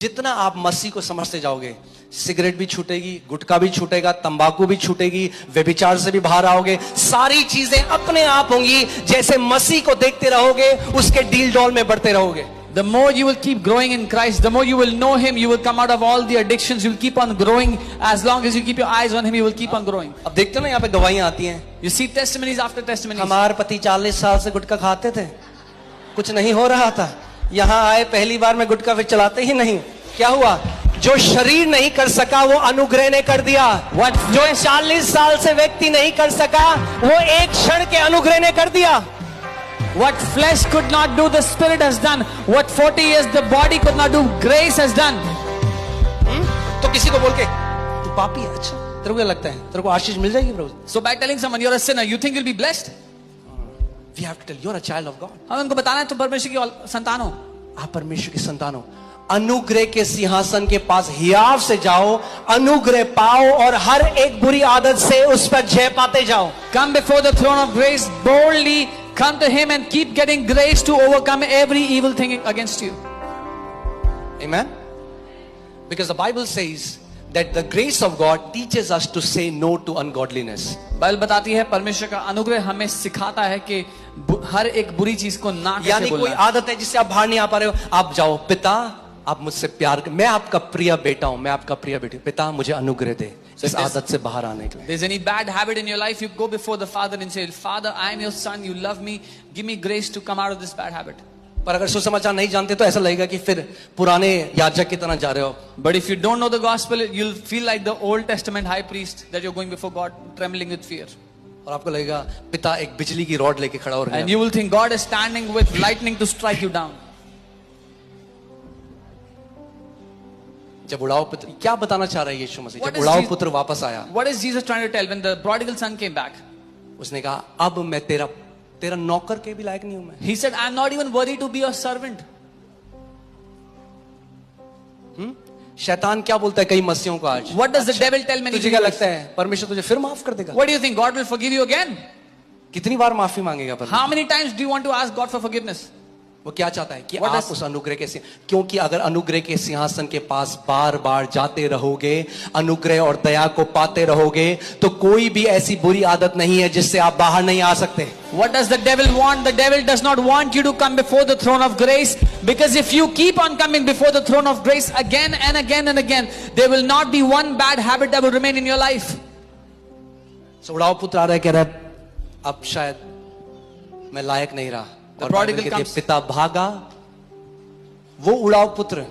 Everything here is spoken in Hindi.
जितना आप मसीह को समझते जाओगे, सिगरेट भी छूटेगी, गुटखा भी छूटेगा, तंबाकू भी छूटेगी, व्यभिचार से भी बाहर आओगे, सारी चीजें अपने आप होंगी। जैसे मसीह को देखते रहोगे, उसके डील डॉल में बढ़ते रहोगे। The more you will keep growing in Christ, the more you will know Him, you will come out of all the addictions, you will keep on growing. As long as you keep your eyes on Him, you will keep on growing. अब देखते हो ना, यहाँ पे गवाहियां आती हैं। You see testimonies after testimonies. हमारे पति 40 साल से गुटखा खाते थे, कुछ नहीं हो रहा था, यहाँ आए पहली बार में गुटखा फिर चलाते ही नहीं। क्या हुआ? जो शरीर नहीं कर सका वो अनुग्रह ने कर दिया। जो 40 साल से व्यक्ति नहीं कर सका वो एक क्षण के अनुग्रह ने कर दिया। What flesh could not do, the Spirit has done. What 40 years the body could not do, grace has done. तो किसी को बोल के तू पापी है, अच्छा तेरे को क्या लगता है तेरे को आशीष मिल जाएगी प्रभु? So by telling someone you're a sinner, you think you'll be blessed? We have to tell you're a child of God. हमें उनको बताना है तुम परमेश्वर की संतान हो। आप परमेश्वर की संतान हो। अनुग्रह के सिंहासन के पास हियाव से जाओ, अनुग्रह पाओ और हर एक बुरी आदत से उस पर जय पाते जाओ। Come before the throne of grace boldly, come to Him and keep getting grace to overcome every evil thing against you. Amen. Because the Bible says that the grace of God teaches us to say no to ungodliness. Bible बताती है परमेश्वर का अनुग्रह हमें सिखाता है कि हर एक बुरी चीज को ना कैसे बोलना। यानी कोई आदत है जिससे आप बाहर नहीं आ पा रहे हो, आप जाओ, पिता आप मुझसे प्यार, मैं आपका प्रिय बेटा हूं, मैं आपका प्रिय बेटी, पिता मुझे अनुग्रह दे इस आदत से बाहर आने के लिए। There's any bad habit in your life, you go before the Father and say, Father, I am your son, you love me, give me grace to come out of this bad habit. पर अगर सुसमाचार नहीं जानते तो ऐसा लगेगा कि फिर पुराने याजक की तरह जा रहे हो। But if you don't know the gospel, you'll feel like the Old Testament high priest that you're going before God trembling with fear. और आपको लगेगा पिता एक बिजली की रॉड लेके खड़ा हो रहा है। And you will think God is standing with lightning to strike you down. जब उड़ाऊ पुत्र, क्या बताना चाह रहा है यीशु मसीह? जब उड़ाऊ पुत्र वापस आया, What is Jesus trying to tell when the prodigal son came back? उसने कहा अब मैं तेरा नौकर के भी लायक नहीं हूं मैं। He said, I'm not even worthy to be your servant. शैतान क्या बोलता है कई मसीहों को आज? What does the devil tell many तुझे क्या believers? लगता है परमेश्वर तुझे फिर माफ कर देगा? What do you think? God will forgive you again? कितनी बार माफी मांगेगा परमेश्वर? How many times do you want to ask God for forgiveness? वो क्या चाहता है कि What आप उस अनुग्रह के क्योंकि अगर अनुग्रह के सिंहासन के पास बार बार जाते रहोगे, अनुग्रह और दया को पाते रहोगे, तो कोई भी ऐसी बुरी आदत नहीं है जिससे आप बाहर नहीं आ सकते। What does the devil want? The devil does not want you to come before the throne of grace, because if you keep on coming before the throne of grace again and again and again, there will not be one bad habit that will remain in your life. So उड़ाऊ पुत्र आ रहा है, कह रहा है अब शायद मैं लायक नहीं रहा। The prodigal comes. पिता भागा, वो उड़ाऊ पुत्र